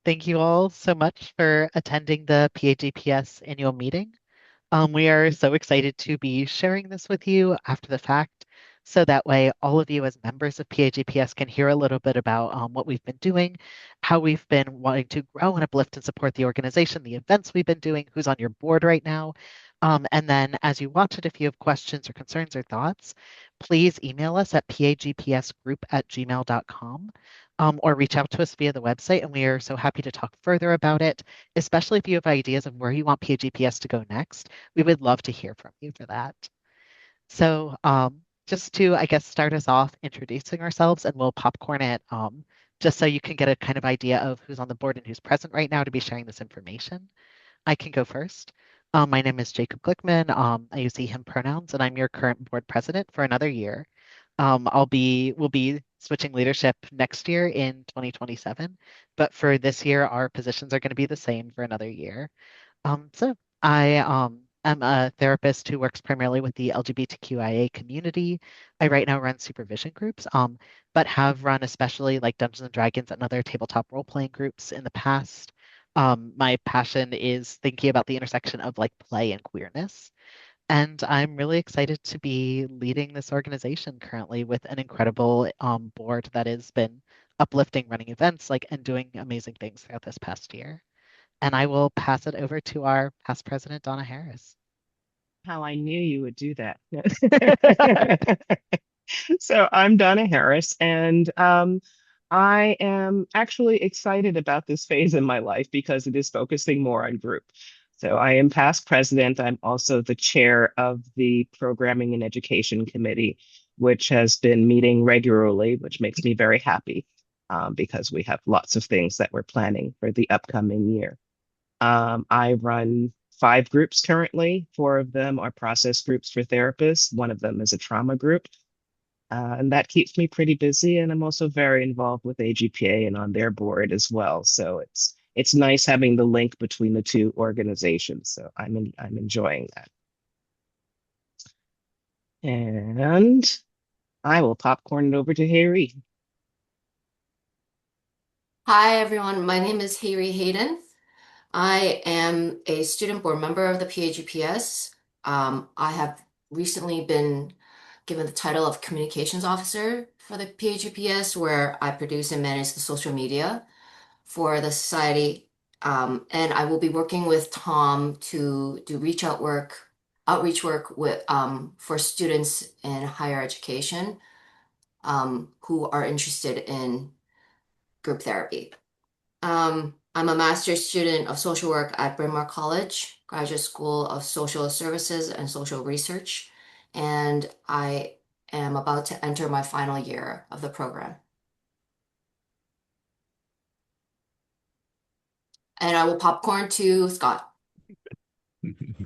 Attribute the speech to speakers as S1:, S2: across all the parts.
S1: Thank you all so much for attending the PAGPS annual meeting. We are so excited to be sharing this with you after the fact, so that way all of you as members of PAGPS can hear a little bit about what we've been doing, how we've been wanting to grow and uplift and support the organization, the events we've been doing, who's on your board right now. And then as you watch it, if you have questions or concerns or thoughts, please email us at pagpsgroup@gmail.com, or reach out to us via the website. And we are so happy to talk further about it, especially if you have ideas of where you want PAGPS to go next. We would love to hear from you for that. So, just to, I guess, start us off introducing ourselves, and we'll popcorn it just so you can get a kind of idea of who's on the board and who's present right now to be sharing this information. I can go first. My name is Jacob Glickman. I use he, him pronouns, and I'm your current board president for another year. We'll be switching leadership next year in 2027, but for this year, our positions are going to be the same for another year. So I am a therapist who works primarily with the LGBTQIA community. I right now run supervision groups, but have run especially like Dungeons and Dragons and other tabletop role-playing groups in the past. My passion is thinking about the intersection of like play and queerness. And I'm really excited to be leading this organization currently with an incredible board that has been uplifting, running events like and doing amazing things throughout this past year. And I will pass it over to our past president, Donna Harris.
S2: How I knew you would do that. So I'm Donna Harris, and I am actually excited about this phase in my life because it is focusing more on group. So I am past president. I'm also the chair of the Programming and Education Committee, which has been meeting regularly, which makes me very happy because we have lots of things that we're planning for the upcoming year. I run five groups currently. Four of them are process groups for therapists. One of them is a trauma group. And that keeps me pretty busy. And I'm also very involved with AGPA and on their board as well. So it's nice having the link between the two organizations. So I'm enjoying that. And I will popcorn it over to Harry.
S3: Hi, everyone. My name is Hayri Hayden. I am a student board member of the PAGPS. I have recently been given the title of Communications Officer for the PAGPS, where I produce and manage the social media for the society. And I will be working with Tom to do outreach work for students in higher education who are interested in group therapy. I'm a master's student of social work at Bryn Mawr College, Graduate School of Social Services and Social Research, and I am about to enter my final year of the program. And I will popcorn to Scott.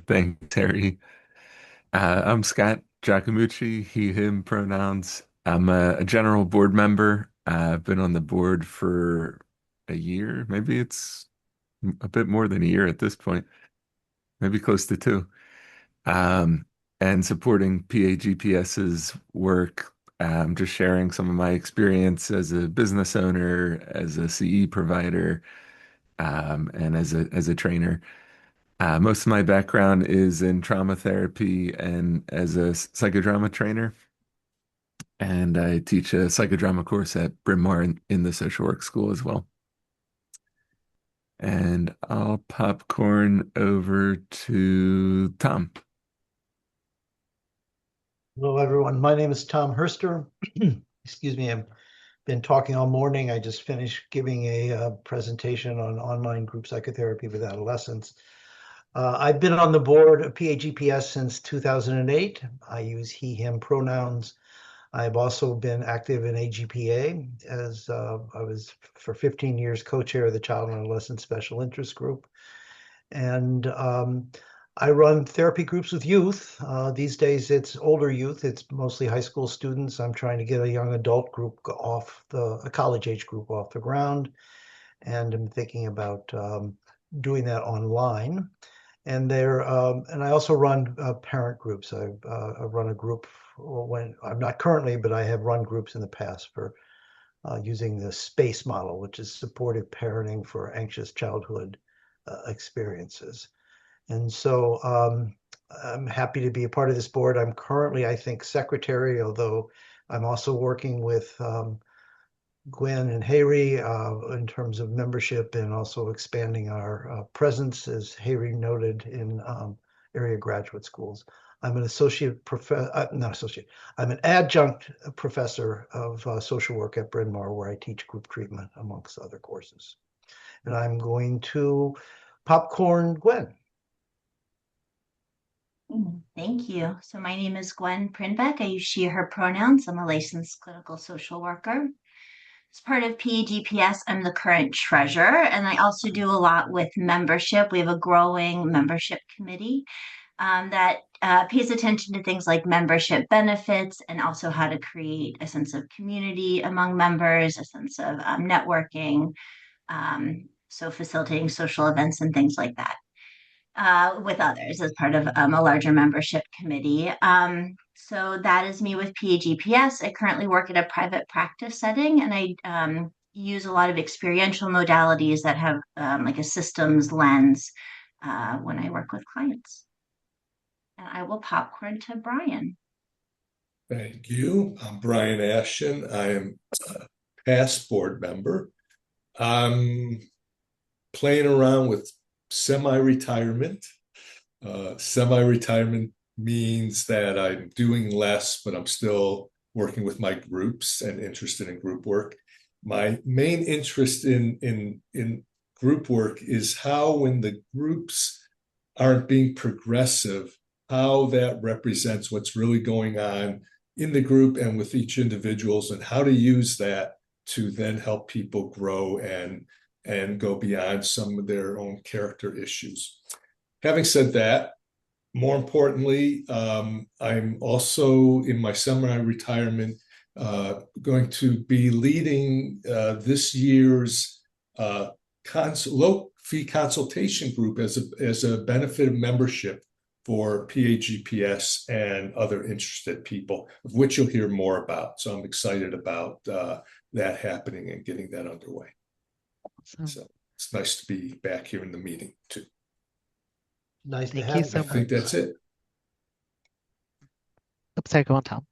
S4: Thanks, Terry. I'm Scott Giacomucci, he, him pronouns. I'm a general board member. I've been on the board for a year. Maybe it's a bit more than a year at this point, maybe close to two. Um, and supporting PAGPS's work, just sharing some of my experience as a business owner, as a CE provider, and as a trainer. Most of my background is in trauma therapy and as a psychodrama trainer. And I teach a psychodrama course at Bryn Mawr in the social work school as well. And I'll popcorn over to Tom.
S5: Hello, everyone. My name is Tom Herster. Excuse me, I've been talking all morning. I just finished giving a presentation on online group psychotherapy with adolescents. I've been on the board of PAGPS since 2008. I use he, him pronouns. I've also been active in AGPA as I was for 15 years co-chair of the Child and Adolescent Special Interest Group. And I run therapy groups with youth. These days it's older youth. It's mostly high school students. I'm trying to get a young adult group a college age group off the ground. And I'm thinking about doing that online. And and I also run parent groups. I run a group when I'm not currently, but I have run groups in the past for using the SPACE model, which is supportive parenting for anxious childhood experiences. And so I'm happy to be a part of this board. I'm currently, I think, secretary, although I'm also working with Gwen and Hayri in terms of membership and also expanding our presence, as Hayri noted, in area graduate schools. I'm an associate professor, not associate, I'm an adjunct professor of social work at Bryn Mawr, where I teach group treatment amongst other courses. And I'm going to popcorn Gwen.
S6: Thank you. So my name is Gwen Prinbeck. I use she, her pronouns. I'm a licensed clinical social worker. As part of PAGPS, I'm the current treasurer, and I also do a lot with membership. We have a growing membership committee that pays attention to things like membership benefits and also how to create a sense of community among members, a sense of networking, so facilitating social events and things like that with others as part of a larger membership committee. So that is me with PAGPS. I currently work at a private practice setting, and I use a lot of experiential modalities that have like a systems lens when I work with clients. And I will popcorn to Brian.
S7: Thank you. I'm Brian Ashton. I am a past board member. I'm playing around with semi-retirement. Semi-retirement means that I'm doing less, but I'm still working with my groups and interested in group work. My main interest in group work is how, when the groups aren't being progressive, how that represents what's really going on in the group and with each individuals, and how to use that to then help people grow and go beyond some of their own character issues. Having said that, more importantly, I'm also in my semi-retirement going to be leading this year's low fee consultation group as a benefit of membership for PAGPS and other interested people, of which you'll hear more about. So I'm excited about that happening and getting that underway.
S1: Awesome.
S7: So it's nice to be back here in the meeting too.
S5: Nice to
S1: Thank
S5: have
S1: you
S5: you.
S1: so
S7: I think that's it.
S1: Oops, sorry, go on, Tom.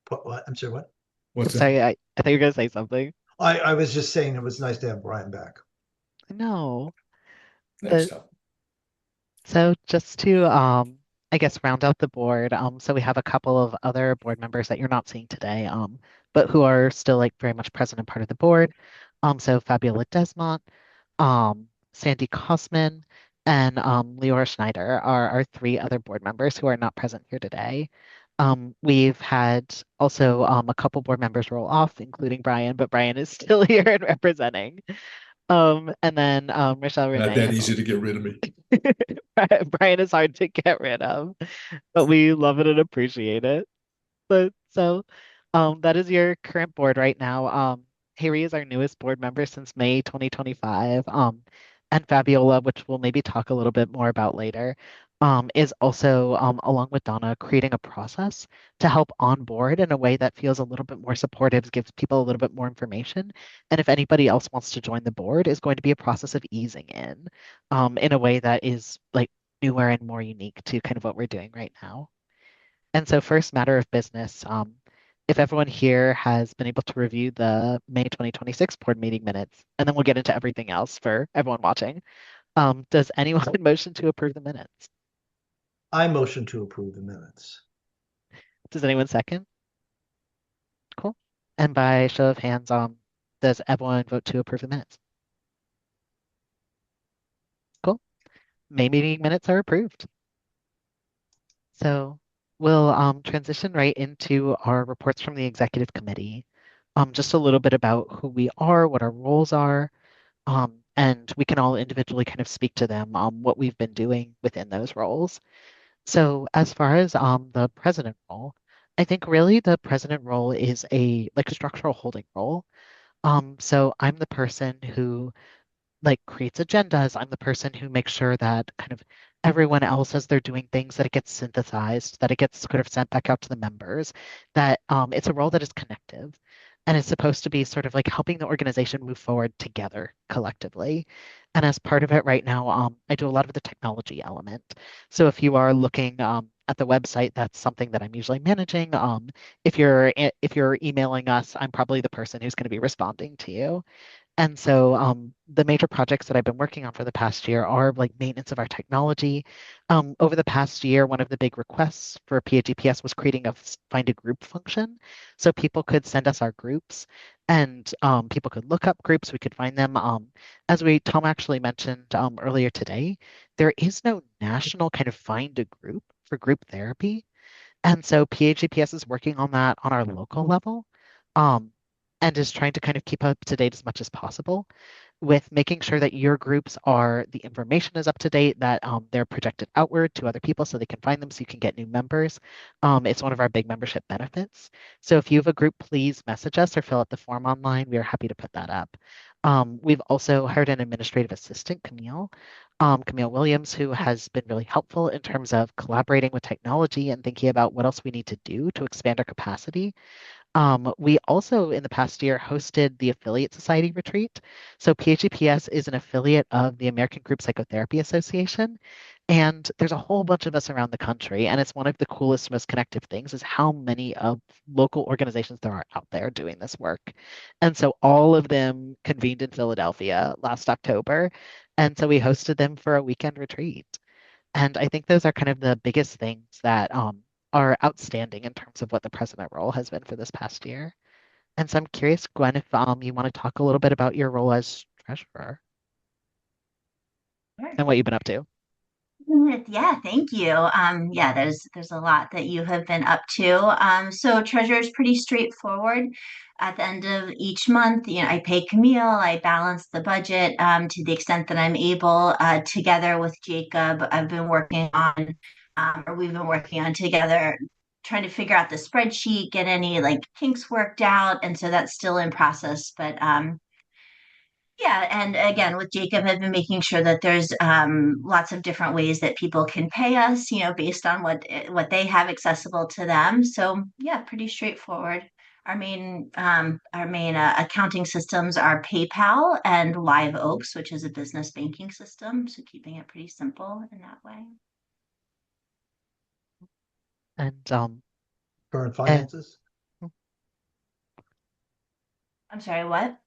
S5: What? I'm sorry, what?
S7: What's
S1: Oops,
S7: that?
S1: sorry, I thought you were going to say something.
S5: I was just saying it was nice to have Brian back.
S1: No.
S7: Thanks, Tom.
S1: So just to I guess round out the board, so we have a couple of other board members that you're not seeing today, but who are still like very much present and part of the board. So Fabiola Desmont, Sandy Kosman, and Leora Schneider are our three other board members who are not present here today. We've had also a couple board members roll off, including Brian, but Brian is still here and representing. And then Michelle
S7: Not
S1: Renee
S7: that
S1: has
S7: easy to get rid of me.
S1: Brian is hard to get rid of, but we love it and appreciate it. But so that is your current board right now. Harry is our newest board member since May 2025. And Fabiola, which we'll maybe talk a little bit more about later, is also, along with Donna, creating a process to help onboard in a way that feels a little bit more supportive, gives people a little bit more information. And if anybody else wants to join the board, is going to be a process of easing in a way that is like newer and more unique to kind of what we're doing right now. And so first matter of business, if everyone here has been able to review the May 2026 board meeting minutes, and then we'll get into everything else for everyone watching. Does anyone motion to approve the minutes?
S5: I motion to approve the minutes.
S1: Does anyone second? Cool. And by show of hands, does everyone vote to approve the minutes? Cool. May meeting minutes are approved. So we'll transition right into our reports from the executive committee. Just a little bit about who we are, what our roles are, and we can all individually kind of speak to them, what we've been doing within those roles. So as far as the president role, I think really the president role is a like a structural holding role. So I'm the person who like creates agendas. I'm the person who makes sure that kind of everyone else as they're doing things, that it gets synthesized, that it gets sort of sent back out to the members, that it's a role that is connective and is supposed to be sort of like helping the organization move forward together collectively. And as part of it right now, I do a lot of the technology element. So if you are looking at the website, that's something that I'm usually managing. If you're emailing us, I'm probably the person who's going to be responding to you. And so the major projects that I've been working on for the past year are like maintenance of our technology. Over the past year, one of the big requests for PAGPS was creating a find a group function. So people could send us our groups and people could look up groups, we could find them. Tom actually mentioned earlier today, there is no national kind of find a group for group therapy. And so PAGPS is working on that on our local level, um, and is trying to kind of keep up to date as much as possible with making sure that your groups are, the information is up to date, that they're projected outward to other people so they can find them so you can get new members. It's one of our big membership benefits. So if you have a group, please message us or fill out the form online. We are happy to put that up. We've also hired an administrative assistant, Camille Williams, who has been really helpful in terms of collaborating with technology and thinking about what else we need to do to expand our capacity. We also, in the past year, hosted the Affiliate Society Retreat. So PHEPS is an affiliate of the American Group Psychotherapy Association. And there's a whole bunch of us around the country. And it's one of the coolest, most connective things is how many of local organizations there are out there doing this work. And so all of them convened in Philadelphia last October. And so we hosted them for a weekend retreat. And I think those are kind of the biggest things that are outstanding in terms of what the president role has been for this past year. And so I'm curious, Gwen, if you want to talk a little bit about your role as treasurer
S6: Sure.
S1: and what you've been up to.
S6: Yeah, thank you. Yeah, there's a lot that you have been up to. So treasure is pretty straightforward. At the end of each month, I pay Camille, I balance the budget to the extent that I'm able. Together with Jacob, we've been working on together, trying to figure out the spreadsheet, get any like kinks worked out, and so that's still in process. But yeah, and again, with Jacob, I've been making sure that there's lots of different ways that people can pay us, based on what they have accessible to them. So yeah, pretty straightforward. Our main accounting systems are PayPal and Live Oaks, which is a business banking system. So keeping it pretty simple in that way.
S1: And
S5: Current
S1: and
S5: finances?
S6: I'm sorry, what?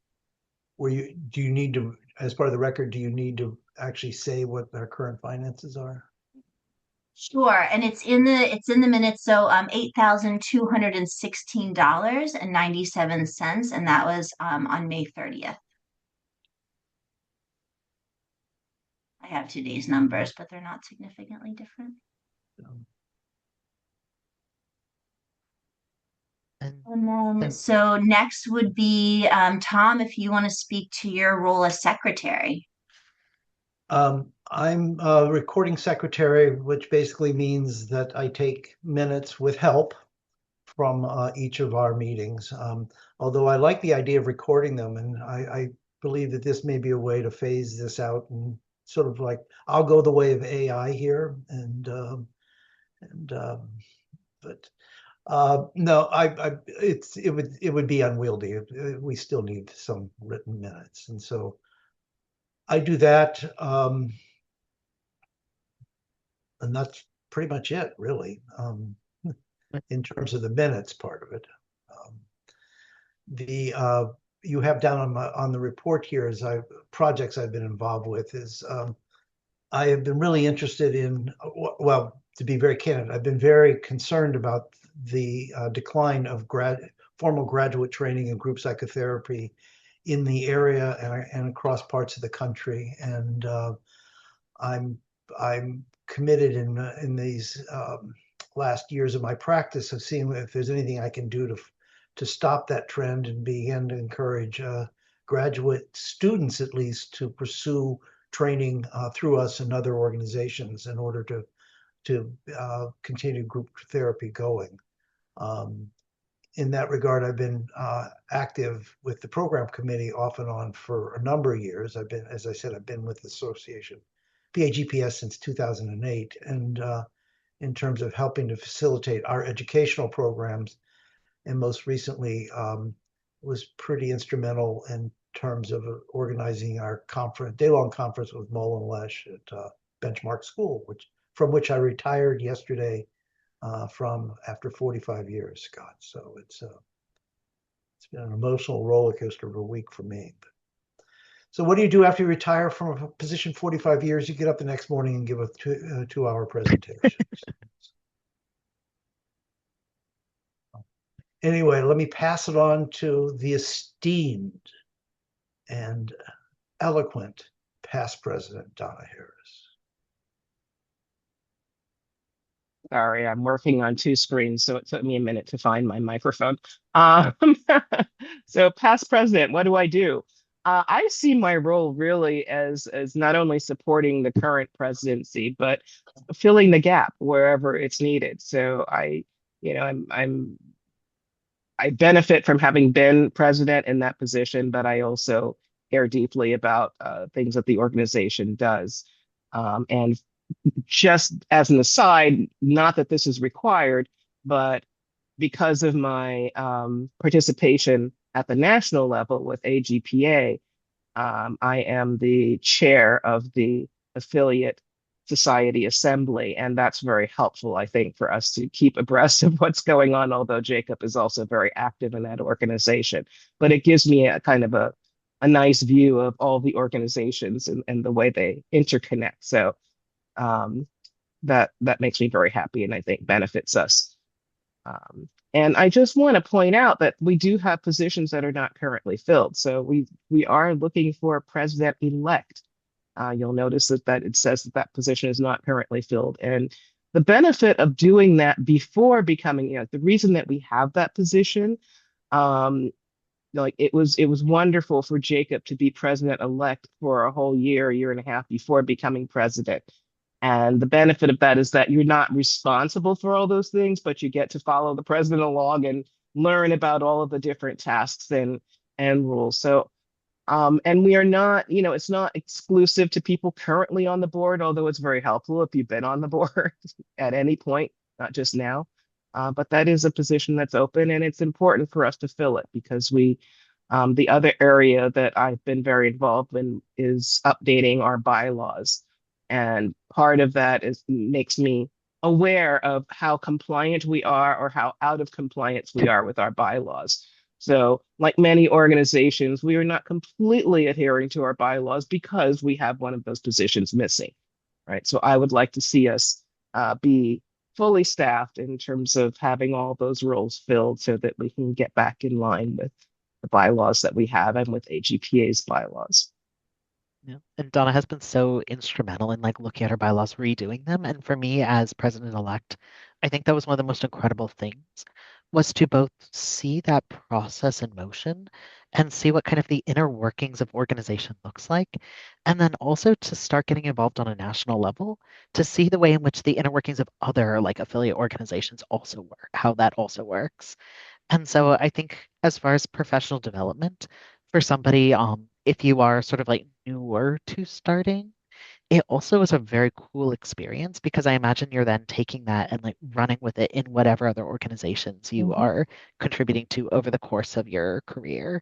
S5: Do you need to, as part of the record, do you need to actually say what our current finances are?
S6: Sure, and it's in the minutes. So $8,216.97, and that was on May 30th. I have today's numbers, but they're not significantly different.
S5: Um,
S1: and
S6: And then,
S1: so
S6: so next would be Tom, if you want to speak to your role as secretary.
S5: I'm a recording secretary, which basically means that I take minutes with help from each of our meetings. Although I like the idea of recording them, and I believe that this may be a way to phase this out and sort of like I'll go the way of AI here, and but no, it would be unwieldy. We still need some written minutes, and so I do that. And that's pretty much it, really, in terms of the minutes part of it. Um, the You have down on the report here as projects I've been involved with is I have been really interested in, well, to be very candid, I've been very concerned about the decline of formal graduate training in group psychotherapy in the area and across parts of the country. And I'm I'm committed in these last years of my practice of seeing if there's anything I can do to stop that trend and begin to encourage graduate students at least to pursue training through us and other organizations in order to continue group therapy going. Um, in that regard, I've been active with the program committee off and on for a number of years. As I said, I've been with the association PAGPS since 2008, and in terms of helping to facilitate our educational programs, and most recently was pretty instrumental in terms of organizing our conference, day-long conference with Mo and Lesh at Benchmark School, from which I retired yesterday from after 45 years, Scott. So it's been an emotional roller coaster of a week for me. So what do you do after you retire from a position 45 years? You get up the next morning and give a 2-hour presentation. Anyway, let me pass it on to the esteemed and eloquent past president, Donna Harris.
S2: Sorry, I'm working on two screens, so it took me a minute to find my microphone. Um, so past president, what do I do? I see my role really as not only supporting the current presidency, but filling the gap wherever it's needed. So I benefit from having been president in that position, but I also care deeply about things that the organization does. And just as an aside, not that this is required, but because of my participation at the national level with AGPA, I am the chair of the affiliate society assembly, and that's very helpful, I think, for us to keep abreast of what's going on, although Jacob is also very active in that organization. But it gives me a kind of a nice view of all the organizations and the way they interconnect. So um, that makes me very happy and I think benefits us. And I just want to point out that we do have positions that are not currently filled. So we are looking for a president-elect. You'll notice that it says that position is not currently filled. And the benefit of doing that before becoming, the reason that we have that position, um, like it was wonderful for Jacob to be president-elect for a whole year and a half before becoming president. And the benefit of that is that you're not responsible for all those things, but you get to follow the president along and learn about all of the different tasks and rules. So, and we are not, it's not exclusive to people currently on the board, although it's very helpful if you've been on the board at any point, not just now. But that is a position that's open, and it's important for us to fill it because the other area that I've been very involved in is updating our bylaws. And part of that makes me aware of how compliant we are or how out of compliance we are with our bylaws. So, like many organizations, we are not completely adhering to our bylaws because we have one of those positions missing, right? So, I would like to see us be fully staffed in terms of having all those roles filled so that we can get back in line with the bylaws that we have and with AGPA's bylaws.
S1: Yeah. And Donna has been so instrumental in like looking at her bylaws, redoing them. And for me as president-elect, I think that was one of the most incredible things was to both see that process in motion and see what kind of the inner workings of organization looks like. And then also to start getting involved on a national level to see the way in which the inner workings of other like affiliate organizations also work, how that also works. And so I think as far as professional development for somebody, if you are sort of like newer to starting, it also is a very cool experience because I imagine you're then taking that and like running with it in whatever other organizations you
S2: Mhm.
S1: are contributing to over the course of your career.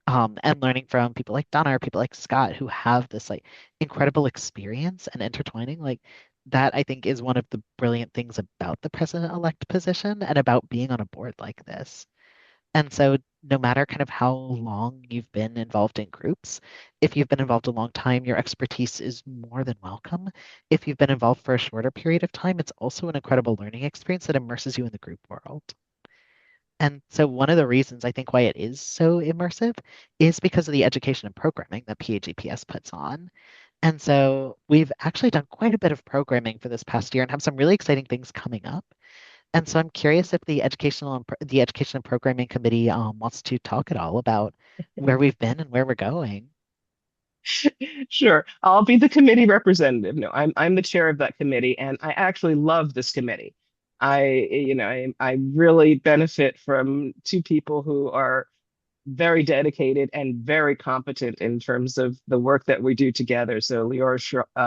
S1: And learning from people like Donna or people like Scott who have this like incredible experience and intertwining like that I think is one of the brilliant things about the president-elect position and about being on a board like this. And so, no matter kind of how long you've been involved in groups, if you've been involved a long time, your expertise is more than welcome. If you've been involved for a shorter period of time, it's also an incredible learning experience that immerses you in the group world. And so, one of the reasons I think why it is so immersive is because of the education and programming that PAGPS puts on. And so, we've actually done quite a bit of programming for this past year and have some really exciting things coming up. And so I'm curious if the Education and Programming Committee wants to talk at all about where we've been and where we're going.
S2: Sure, I'll be the committee representative. No, I'm the chair of that committee, and I actually love this committee. I really benefit from two people who are very dedicated and very competent in terms of the work that we do together. So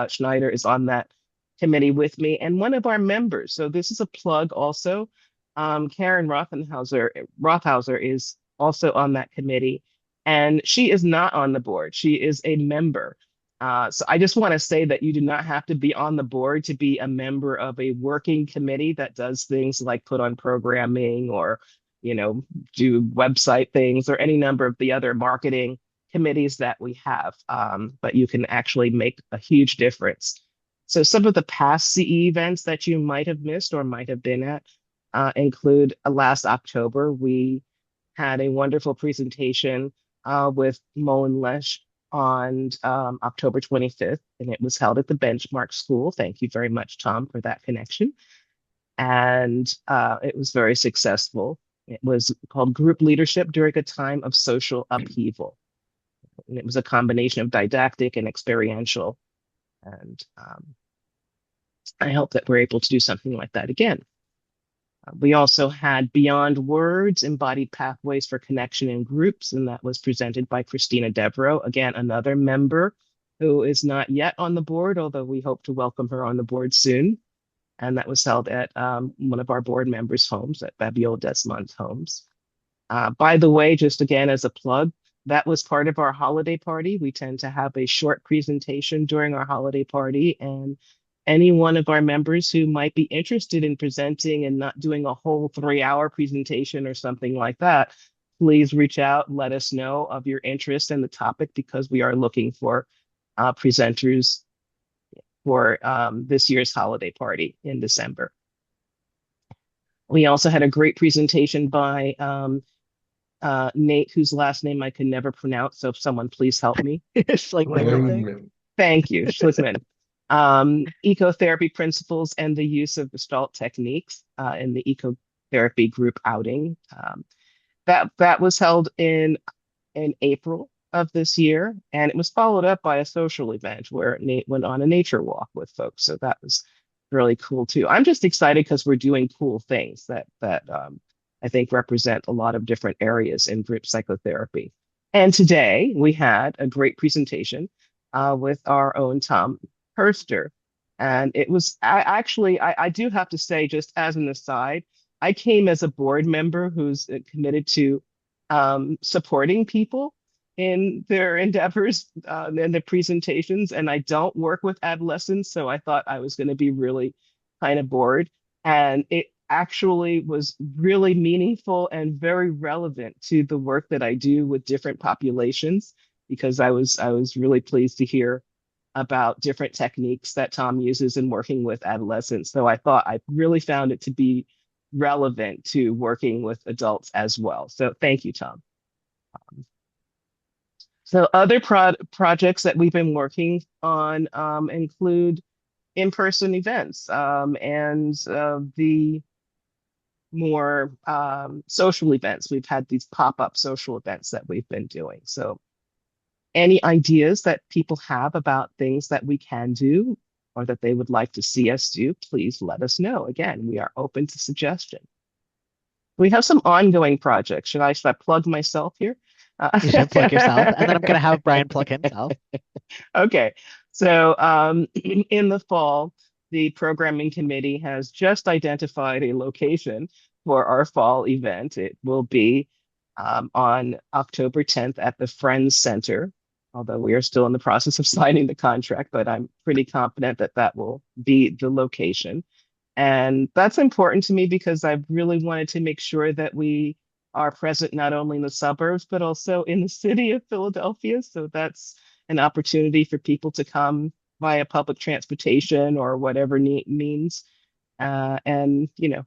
S2: Schneider is on that committee with me and one of our members. So this is a plug also. Karen Rothhauser is also on that committee, and she is not on the board. She is a member. So I just want to say that you do not have to be on the board to be a member of a working committee that does things like put on programming or, you know, do website things or any number of the other marketing committees that we have. But you can actually make a huge difference. So some of the past CE events that you might have missed or might have been at include last October, we had a wonderful presentation with Mullen Lesh on October 25th, and it was held at the Benchmark School. Thank you very much, Tom, for that connection. And it was very successful. It was called Group Leadership During a Time of Social Upheaval. And it was a combination of didactic and experiential. And I hope that we're able to do something like that again. We also had Beyond Words, Embodied Pathways for Connection in Groups, and that was presented by Christina Devereaux, again, another member who is not yet on the board, although we hope to welcome her on the board soon. And that was held at one of our board members' homes, at Babiola Desmond's homes. By the way, just again as a plug, that was part of our holiday party. We tend to have a short presentation during our holiday party, and any one of our members who might be interested in presenting and not doing a whole 3-hour presentation or something like that, please reach out and let us know of your interest in the topic, because we are looking for presenters for this year's holiday party in December. We also had a great presentation by Nate, whose last name I can never pronounce, so if someone please help me.
S5: Schlickman.
S2: Thank you, Schlickman. Ecotherapy principles and the use of Gestalt techniques in the ecotherapy group outing. That was held in April of this year, and it was followed up by a social event where Nate went on a nature walk with folks. So that was really cool too. I'm just excited because we're doing cool things that I think represent a lot of different areas in group psychotherapy. And today we had a great presentation with our own Tom Herster. And it was I do have to say, just as an aside, I came as a board member who's committed to supporting people in their endeavors and their presentations. And I don't work with adolescents, so I thought I was going to be really kind of bored. And it actually was really meaningful and very relevant to the work that I do with different populations, because I was really pleased to hear about different techniques that Tom uses in working with adolescents. So I thought I really found it to be relevant to working with adults as well. So thank you, Tom. So other projects that we've been working on include in-person events and the more social events. We've had these pop-up social events that we've been doing. So any ideas that people have about things that we can do or that they would like to see us do, please let us know. Again, we are open to suggestion. We have some ongoing projects. Should I plug myself here?
S1: You should plug yourself, and then I'm going to have Brian plug himself.
S2: Okay. So in the fall, the programming committee has just identified a location for our fall event. It will be on October 10th at the Friends Center, although we are still in the process of signing the contract, but I'm pretty confident that that will be the location. And that's important to me because I really wanted to make sure that we are present not only in the suburbs, but also in the city of Philadelphia. So that's an opportunity for people to come via public transportation or whatever means. And, you know,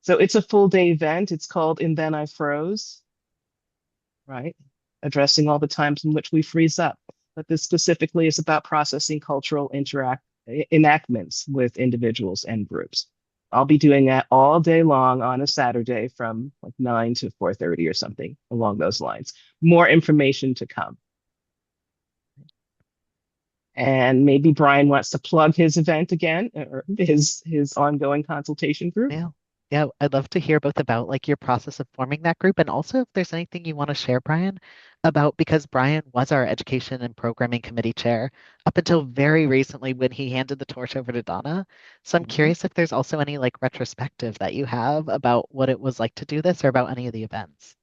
S2: so it's a full day event. It's called And Then I Froze, right? Addressing all the times in which we freeze up. But this specifically is about processing cultural enactments with individuals and groups. I'll be doing that all day long on a Saturday from like 9 to 4:30 or something along those lines. More information to come. And maybe Brian wants to plug his event again, or his ongoing consultation group.
S1: Yeah. Yeah, I'd love to hear both about like your process of forming that group and also if there's anything you want to share, Brian, about because Brian was our education and programming committee chair up until very recently when he handed the torch over to Donna. So I'm
S7: Mhm.
S1: curious if there's also any like retrospective that you have about what it was like to do this or about any of the events.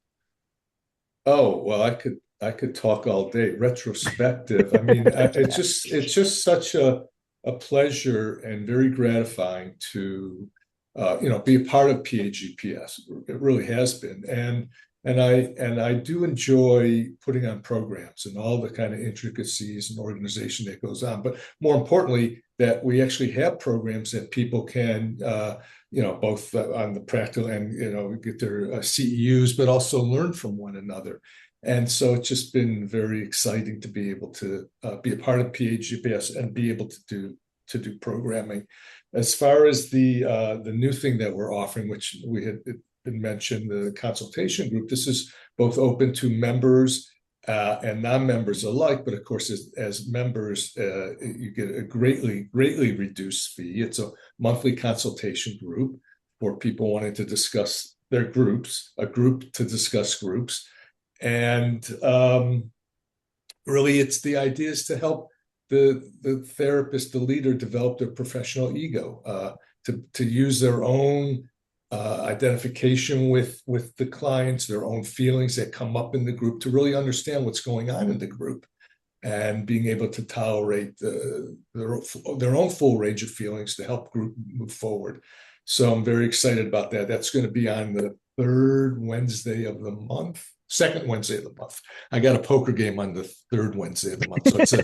S7: Oh, well, I could talk all day. Retrospective. I mean, it's just such a pleasure and very gratifying to be a part of PAGPS. It really has been. And I do enjoy putting on programs and all the kind of intricacies and organization that goes on. But more importantly, that we actually have programs that people can both on the practical and, get their CEUs, but also learn from one another. And so it's just been very exciting to be able to be a part of PAGPS and be able to do programming. As far as the new thing that we're offering, which we had been mentioned, the consultation group, this is both open to members and non-members alike. But of course, as members, you get a greatly reduced fee. It's a monthly consultation group for people wanting to discuss their groups, a group to discuss groups. And really, it's the idea is to help the therapist, the leader, develop their professional ego, to use their own identification with the clients, their own feelings that come up in the group, to really understand what's going on in the group, and being able to tolerate their own full range of feelings to help group move forward. So I'm very excited about that. That's going to be on the third Wednesday of the month, second Wednesday of the month. I got a poker game on the third Wednesday of the month, so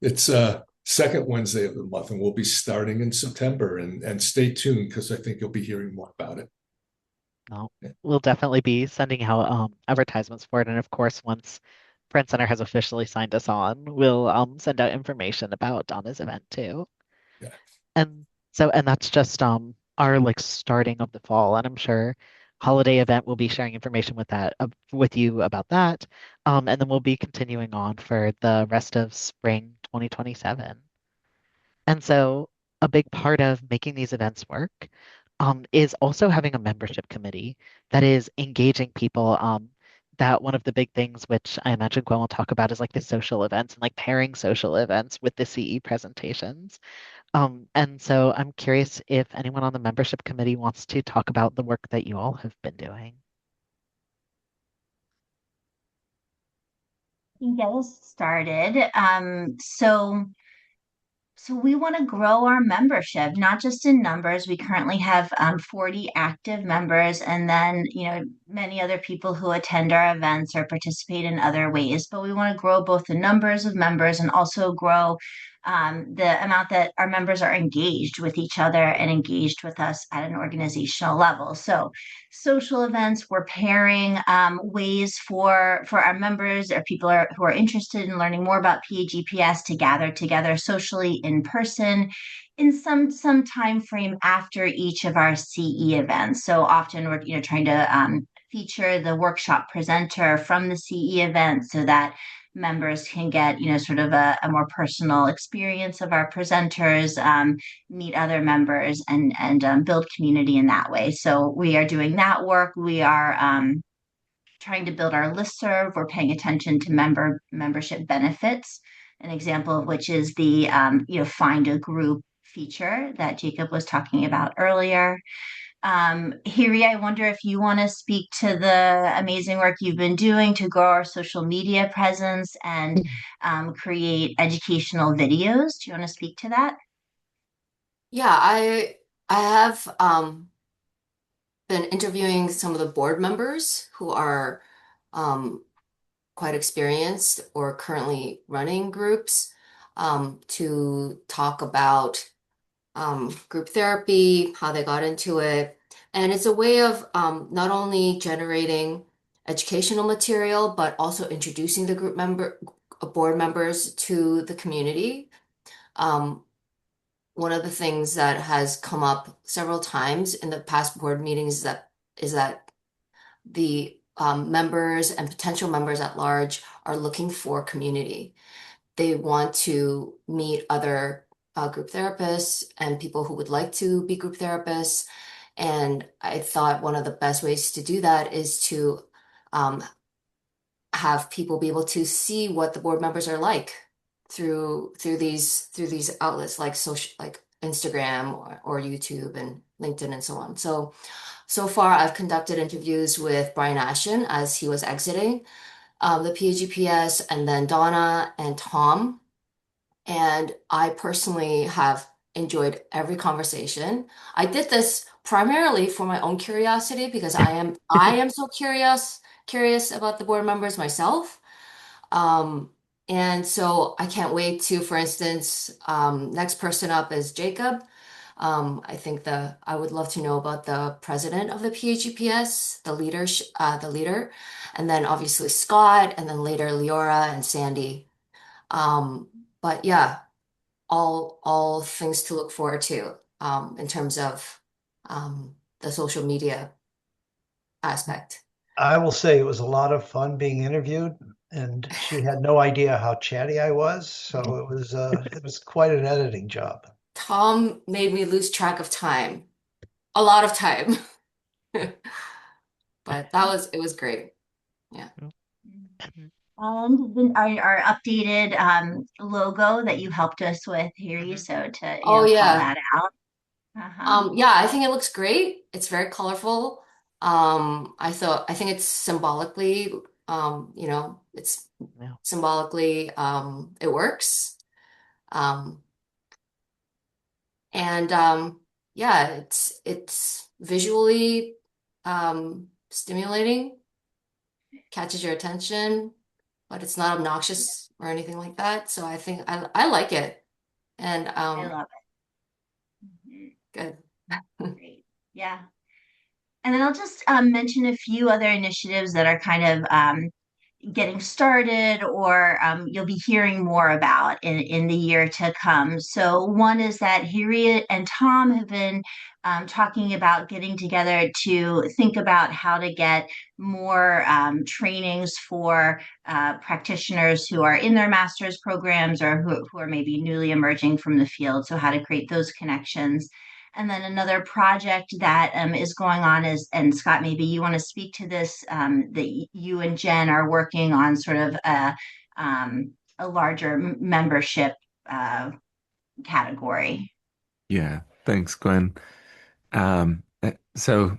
S7: it's a second Wednesday of the month, and we'll be starting in September. And stay tuned because I think you'll be hearing more about it.
S1: No, we'll definitely be sending out advertisements for it. And of course, once Friend Center has officially signed us on, we'll send out information about Donna's event too.
S7: Yeah.
S1: And that's just our like starting of the fall. And I'm sure holiday event will be sharing information with that with you about that. And then we'll be continuing on for the rest of spring 2027. And so a big part of making these events work is also having a membership committee that is engaging people. That one of the big things, which I imagine Gwen will talk about, is like the social events and like pairing social events with the CE presentations. And so I'm curious if anyone on the membership committee wants to talk about the work that you all have been doing.
S6: Can get us started. So we want to grow our membership, not just in numbers. We currently have 40 active members, and then many other people who attend our events or participate in other ways. But we want to grow both the numbers of members and also grow the amount that our members are engaged with each other and engaged with us at an organizational level. So social events, we're pairing ways for our members or people who are interested in learning more about PAGPS to gather together socially in person in some time frame after each of our CE events. So often we're trying to feature the workshop presenter from the CE event so that members can get sort of a more personal experience of our presenters, meet other members, and build community in that way. So we are doing that work. We are trying to build our listserv. We're paying attention to membership benefits. An example of which is the find a group feature that Jacob was talking about earlier. Hiri, I wonder if you want to speak to the amazing work you've been doing to grow our social media presence and create educational videos. Do you want to speak to that?
S3: Yeah, I have been interviewing some of the board members who are um, quite experienced or currently running groups to talk about group therapy, how they got into it. And it's a way of not only generating educational material, but also introducing the board members to the community. Um, One of the things that has come up several times in the past board meetings is that the members and potential members at large are looking for community. They want to meet other group therapists and people who would like to be group therapists. And I thought one of the best ways to do that is to um, have people be able to see what the board members are like through these outlets like social like Instagram or YouTube and LinkedIn and so on. So far I've conducted interviews with Brian Ashton as he was exiting the PAGPS, and then Donna and Tom. And I personally have enjoyed every conversation. I did this primarily for my own curiosity because I am so curious about the board members myself. Um, and so I can't wait to, for instance, next person up is Jacob. I think I would love to know about the president of the PHEPS, the leader, and then obviously Scott, and then later Leora and Sandy. Um, but yeah, all things to look forward to in terms of the social media aspect.
S5: I will say it was a lot of fun being interviewed, and she had no idea how chatty I was, so it was quite an editing job.
S3: Tom made me lose track of time, a lot of time, but it was great. Yeah.
S6: And then our updated logo that you helped us with here,
S3: Mhm.
S6: so to
S3: Oh
S6: call
S3: yeah.
S6: that out. Uh-huh.
S3: Yeah, I think it looks great. It's very colorful. I think it's symbolically, it's
S1: Yeah.
S3: symbolically, it works. Um, and yeah, it's visually stimulating, catches your attention, but it's not obnoxious or anything like that. So I think I like it. And
S6: I love it.
S3: good.
S6: Great. Yeah. And then I'll just mention a few other initiatives that are kind of getting started or you'll be hearing more about in the year to come. So, one is that Harriet and Tom have been talking about getting together to think about how to get more trainings for practitioners who are in their master's programs or who are maybe newly emerging from the field. So, how to create those connections. And then another project that is going on is, and Scott, maybe you want to speak to this, that you and Jen are working on sort of a larger membership category.
S4: Yeah, thanks, Gwen. So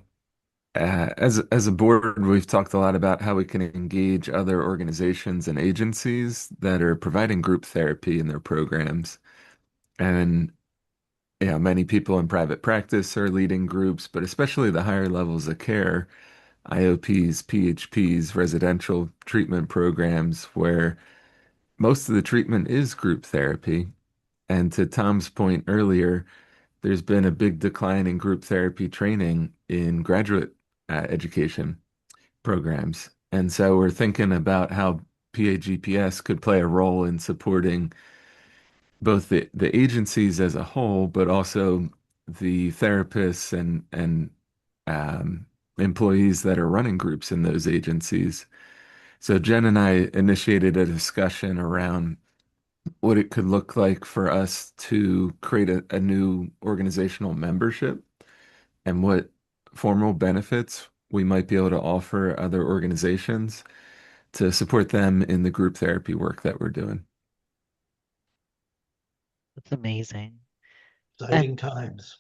S4: as a board, we've talked a lot about how we can engage other organizations and agencies that are providing group therapy in their programs. And many people in private practice are leading groups, but especially the higher levels of care, IOPs, PHPs, residential treatment programs, where most of the treatment is group therapy. And to Tom's point earlier, there's been a big decline in group therapy training in graduate education programs. And so we're thinking about how PAGPS could play a role in supporting both the agencies as a whole, but also the therapists and um, employees that are running groups in those agencies. So Jen and I initiated a discussion around what it could look like for us to create a new organizational membership and what formal benefits we might be able to offer other organizations to support them in the group therapy work that we're doing.
S1: It's amazing.
S5: Exciting
S1: And
S5: times.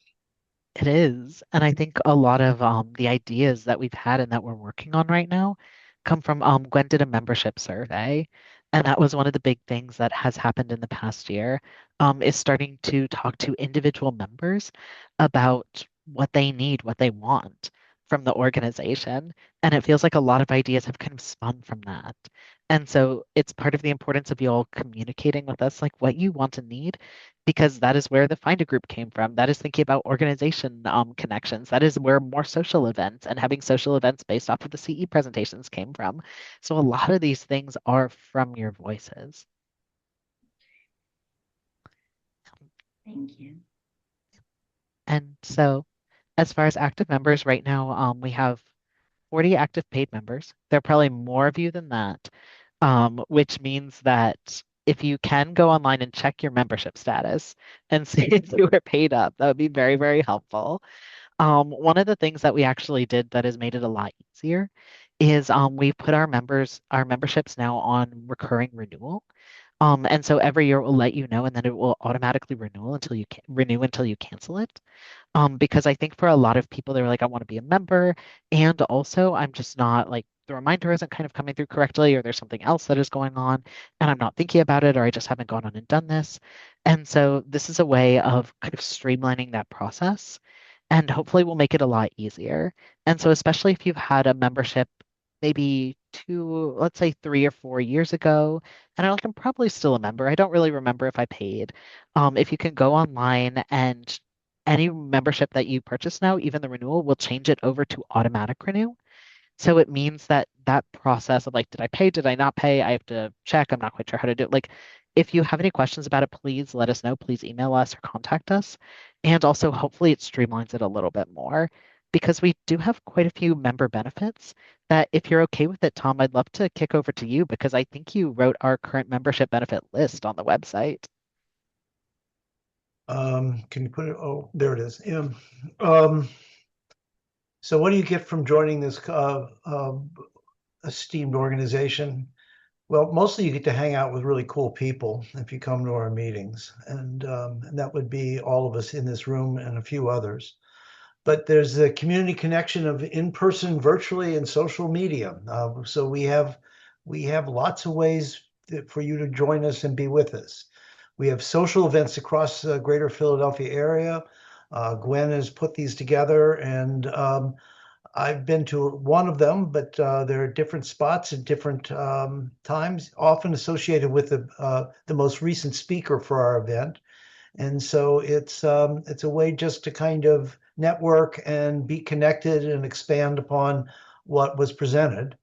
S1: it is. And I think a lot of the ideas that we've had and that we're working on right now come from Gwen did a membership survey. And that was one of the big things that has happened in the past year, is starting to talk to individual members about what they need, what they want from the organization. And it feels like a lot of ideas have kind of spun from that. And so it's part of the importance of you all communicating with us like what you want and need, because that is where the Find a Group came from. That is thinking about organization connections. That is where more social events and having social events based off of the CE presentations came from. So a lot of these things are from your voices.
S6: Thank you.
S1: And so as far as active members right now, we have 40 active paid members. There are probably more of you than that, which means that if you can go online and check your membership status and see if you are paid up, that would be very, very helpful. One of the things that we actually did that has made it a lot easier is we put our memberships now on recurring renewal. And so every year it will let you know, and then it will automatically renew until you cancel it. Because I think for a lot of people, they're like, I want to be a member, and also I'm just not like the reminder isn't kind of coming through correctly, or there's something else that is going on, and I'm not thinking about it, or I just haven't gone on and done this. And so this is a way of kind of streamlining that process, and hopefully will make it a lot easier. And so especially if you've had a membership maybe let's say 3 or 4 years ago, and I'm probably still a member. I don't really remember if I paid. If you can go online and any membership that you purchase now, even the renewal, will change it over to automatic renew. So it means that that process of like, did I pay? Did I not pay? I have to check. I'm not quite sure how to do it. Like, if you have any questions about it, please let us know. Please email us or contact us. And also, hopefully, it streamlines it a little bit more because we do have quite a few member benefits that if you're okay with it, Tom, I'd love to kick over to you because I think you wrote our current membership benefit list on the website.
S5: Can you put it? Oh, there it is. Yeah. Um, so what do you get from joining this esteemed organization? Well, mostly you get to hang out with really cool people if you come to our meetings, and that would be all of us in this room and a few others. But there's a community connection of in-person, virtually, and social media. So we have lots of ways for you to join us and be with us. We have social events across the greater Philadelphia area. Gwen has put these together, and I've been to one of them, but there are different spots at different times, often associated with the most recent speaker for our event. And so it's a way just to kind of network and be connected and expand upon what was presented.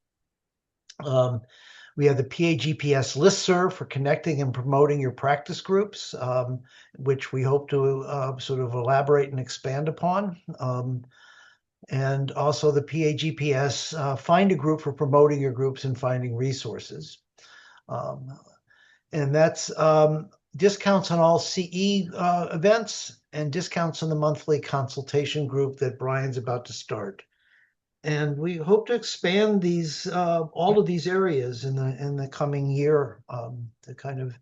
S5: We have the PAGPS listserv for connecting and promoting your practice groups, which we hope to sort of elaborate and expand upon. And also the PAGPS find a group for promoting your groups and finding resources. And that's discounts on all CE events and discounts on the monthly consultation group that Brian's about to start. And we hope to expand these all of these areas in the coming year to kind of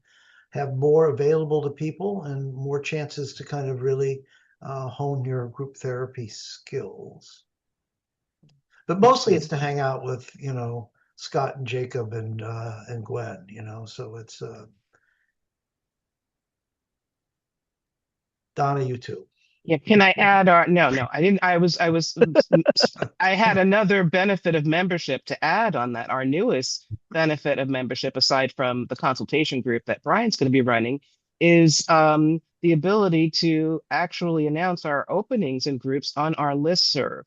S5: have more available to people and more chances to kind of really hone your group therapy skills. But mostly it's to hang out with, Scott and Jacob and Gwen, so it's Donna, you too.
S2: Yeah, can I add our, no, I didn't, I had another benefit of membership to add on that. Our newest benefit of membership, aside from the consultation group that Brian's going to be running, is the ability to actually announce our openings and groups on our listserv.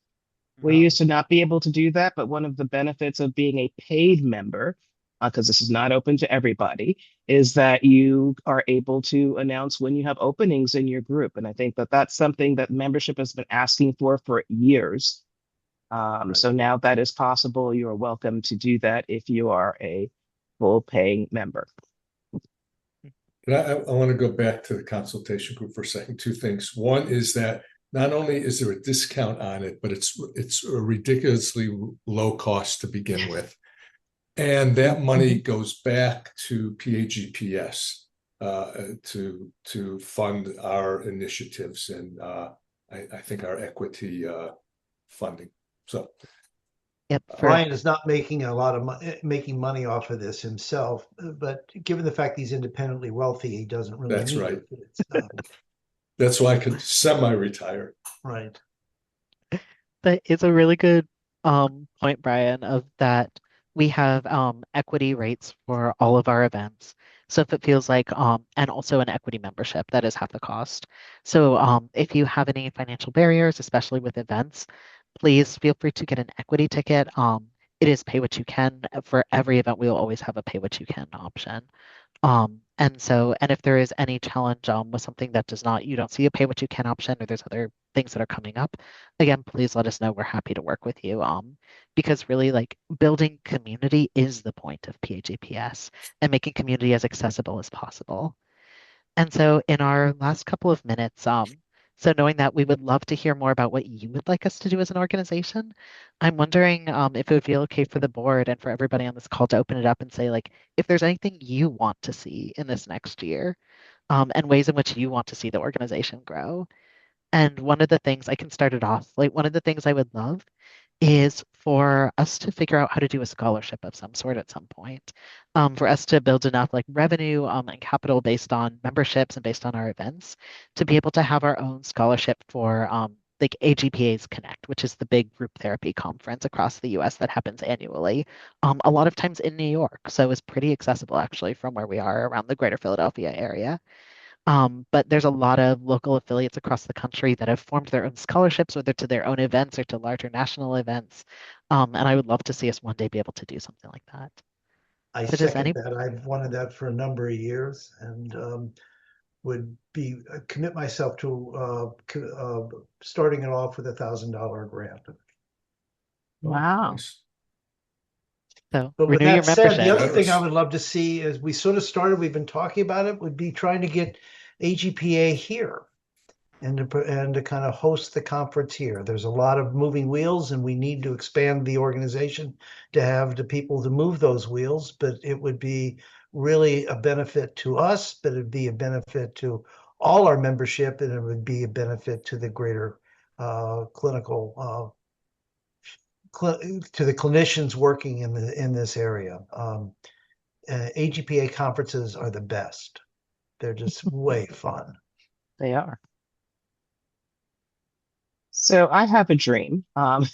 S2: We used to not be able to do that, but one of the benefits of being a paid member, because this is not open to everybody, is that you are able to announce when you have openings in your group. And I think that that's something that membership has been asking for years. So now that is possible. You are welcome to do that if you are a full paying member.
S7: And I want to go back to the consultation group for a second. Two things. One is that not only is there a discount on it, but it's a ridiculously low cost to begin with. And that money goes back to PAGPS to fund our initiatives and I think our equity funding. So
S1: Yep.
S5: Brian is not making a lot of making money off of this himself, but given the fact he's independently wealthy, he doesn't really
S7: that's
S5: need
S7: right.
S5: it.
S7: That's why I could semi-retire.
S5: Right.
S1: That is a really good point, Brian, of that we have equity rates for all of our events. So if it feels like, and also an equity membership, that is half the cost. So if you have any financial barriers, especially with events, please feel free to get an equity ticket. It is pay what you can. For every event, we will always have a pay what you can option. And if there is any challenge with something that you don't see a pay what you can option, or there's other things that are coming up, again, please let us know. We're happy to work with you. Because really, like, building community is the point of PAGPS and making community as accessible as possible. And so in our last couple of minutes, So knowing that, we would love to hear more about what you would like us to do as an organization. I'm wondering if it would be okay for the board and for everybody on this call to open it up and say, like, if there's anything you want to see in this next year, and ways in which you want to see the organization grow. And one of the things I can start it off, like one of the things I would love is for us to figure out how to do a scholarship of some sort at some point, for us to build enough like revenue and capital based on memberships and based on our events to be able to have our own scholarship for like AGPA's Connect, which is the big group therapy conference across the US that happens annually, a lot of times in New York. So it's pretty accessible actually from where we are around the greater Philadelphia area. But there's a lot of local affiliates across the country that have formed their own scholarships, whether to their own events or to larger national events. And I would love to see us one day be able to do something like that.
S5: I
S1: So does
S5: second
S1: any,
S5: that. I've wanted that for a number of years and would be commit myself to starting it off with $1,000 grant.
S2: Wow.
S7: Nice.
S1: so
S5: But with
S1: renew your
S5: that said, the
S1: membership.
S5: other thing I
S7: Generous.
S5: would love to see is we sort of started, we've been talking about it, would be trying to get AGPA here and to kind of host the conference here. There's a lot of moving wheels and we need to expand the organization to have the people to move those wheels, but it would be really a benefit to us, but it'd be a benefit to all our membership and it would be a benefit to the greater clinical to the clinicians working in this area. AGPA conferences are the best. They're just way fun.
S2: They are. So I have a dream. I would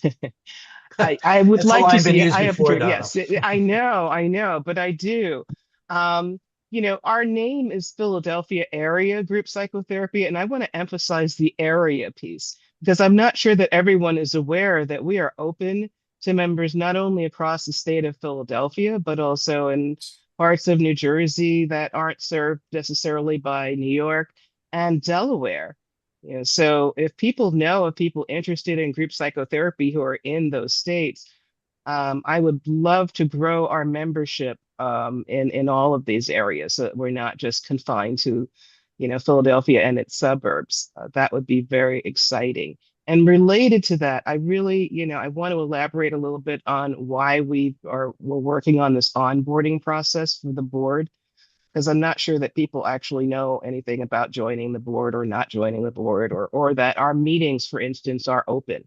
S5: That's a
S2: like to
S5: line been
S2: see it.
S5: used
S2: I have a
S5: before,
S2: dream.
S5: Donna.
S2: Yes, I know, but I do. Um, our name is Philadelphia Area Group Psychotherapy, and I want to emphasize the area piece because I'm not sure that everyone is aware that we are open to members not only across the state of Philadelphia, but also in parts of New Jersey that aren't served necessarily by New York and Delaware. So if people know of people interested in group psychotherapy who are in those states, I would love to grow our membership in all of these areas so that we're not just confined to, Philadelphia and its suburbs. That would be very exciting. And related to that, I really, I want to elaborate a little bit on why we're working on this onboarding process for the board because I'm not sure that people actually know anything about joining the board or not joining the board, or that our meetings, for instance, are open.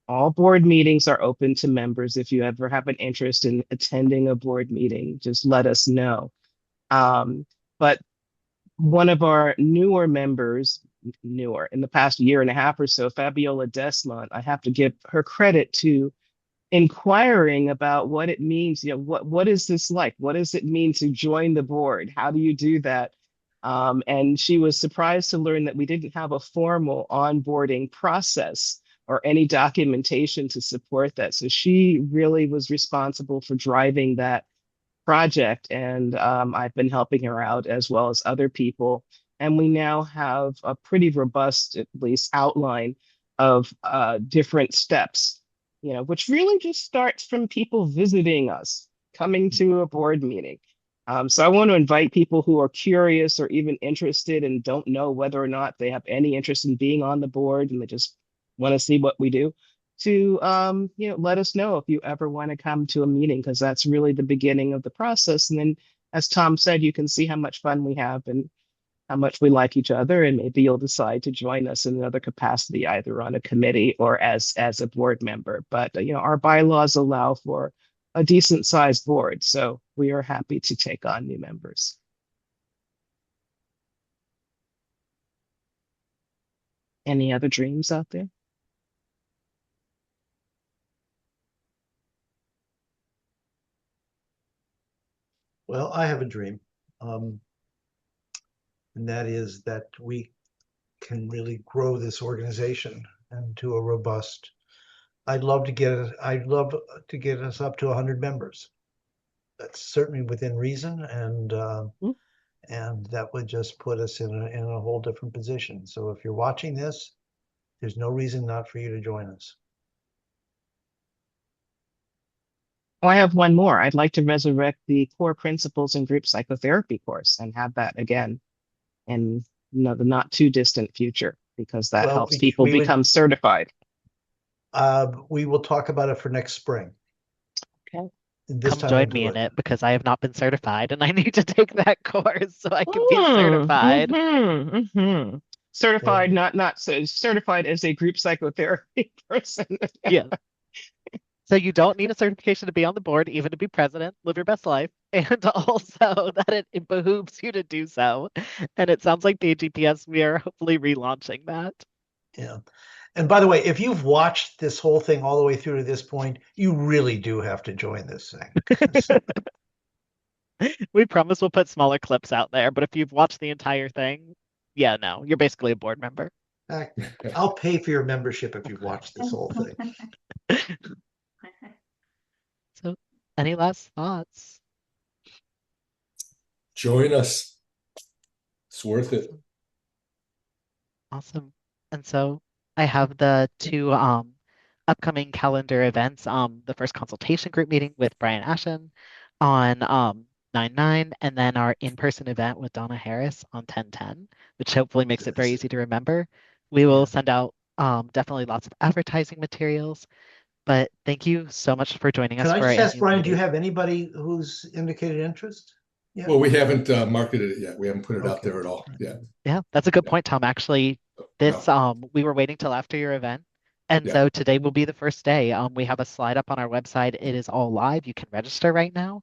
S2: All board meetings are open to members. If you ever have an interest in attending a board meeting, just let us know. But one of our newer members, newer in the past year and a half or so, Fabiola Desmond, I have to give her credit to inquiring about what it means. What is this like? What does it mean to join the board? How do you do that? And she was surprised to learn that we didn't have a formal onboarding process or any documentation to support that. So she really was responsible for driving that project, and I've been helping her out as well as other people. And we now have a pretty robust, at least, outline of different steps, which really just starts from people visiting us, coming to a board meeting. So I want to invite people who are curious or even interested and don't know whether or not they have any interest in being on the board and they just want to see what we do to let us know if you ever want to come to a meeting because that's really the beginning of the process. And then, as Tom said, you can see how much fun we have and how much we like each other, and maybe you'll decide to join us in another capacity, either on a committee or as a board member. But our bylaws allow for a decent sized board, so we are happy to take on new members. Any other dreams out there?
S5: Well, I have a dream, and that is that we can really grow this organization into a robust. I'd love to get us up to 100 members. That's certainly within reason, and that would just put us in a whole different position. So if you're watching this, there's no reason not for you to join us.
S2: Oh, I have one more. I'd like to resurrect the core principles in group psychotherapy course and have that again in the not too distant future because that
S5: Well,
S2: helps people
S5: we would,
S2: become certified.
S5: we will talk about it for next spring.
S2: Okay.
S5: This
S1: Come
S5: time
S1: join
S5: in
S1: me in
S5: July.
S1: it because I have not been certified and I need to take that course so I can be
S2: Mm,
S1: certified.
S2: Certified,
S5: Yeah.
S2: not so certified as a group psychotherapy person.
S1: Yeah. So you don't need a certification to be on the board, even to be president. Live your best life. And also that it behooves you to do so. And it sounds like PAGPS, we are hopefully relaunching that.
S5: Yeah. And by the way, if you've watched this whole thing all the way through to this point, you really do have to join this thing.
S1: We promise we'll put smaller clips out there, but if you've watched the entire thing, yeah, no, you're basically a board member.
S5: I'll pay for your membership if you've watched this whole thing.
S1: So, any last thoughts?
S7: Join us. It's worth it.
S1: Awesome. And so I have the two upcoming calendar events. The first consultation group meeting with Brian Ashen on 9/9, and then our in-person event with Donna Harris on 10/10, which hopefully makes it very easy to remember. We will send out definitely lots of advertising materials. But thank you so much for joining us
S5: Can I
S1: for our
S5: just ask
S1: annual
S5: Brian, do you
S1: meeting.
S5: have anybody who's indicated interest? Yeah.
S7: Well, we haven't marketed it yet. We haven't put it out
S5: Okay.
S7: there at all. Yeah.
S1: Yeah, that's a good
S7: Yeah.
S1: point, Tom. Actually, this
S7: No.
S1: we were waiting till after your event. And
S7: Yeah.
S1: so today will be the first day. We have a slide up on our website. It is all live. You can register right now.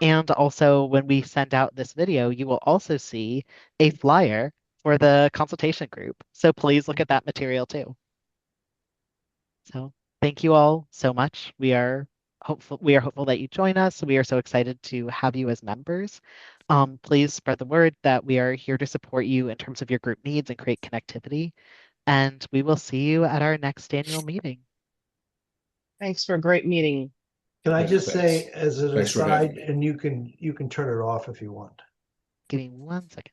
S1: And also, when we send out this video, you will also see a flyer for the consultation group. So please look at that material too. So thank you all so much. We are hopeful that you join us. We are so excited to have you as members. Please spread the word that we are here to support you in terms of your group needs and create connectivity. And we will see you at our next annual meeting.
S2: Thanks for a great meeting.
S5: Can I
S7: Yeah,
S5: just
S7: thanks.
S5: say as an
S7: Thanks for having
S5: aside,
S7: me.
S5: and you can turn it off if you want.
S1: Give me 1 second.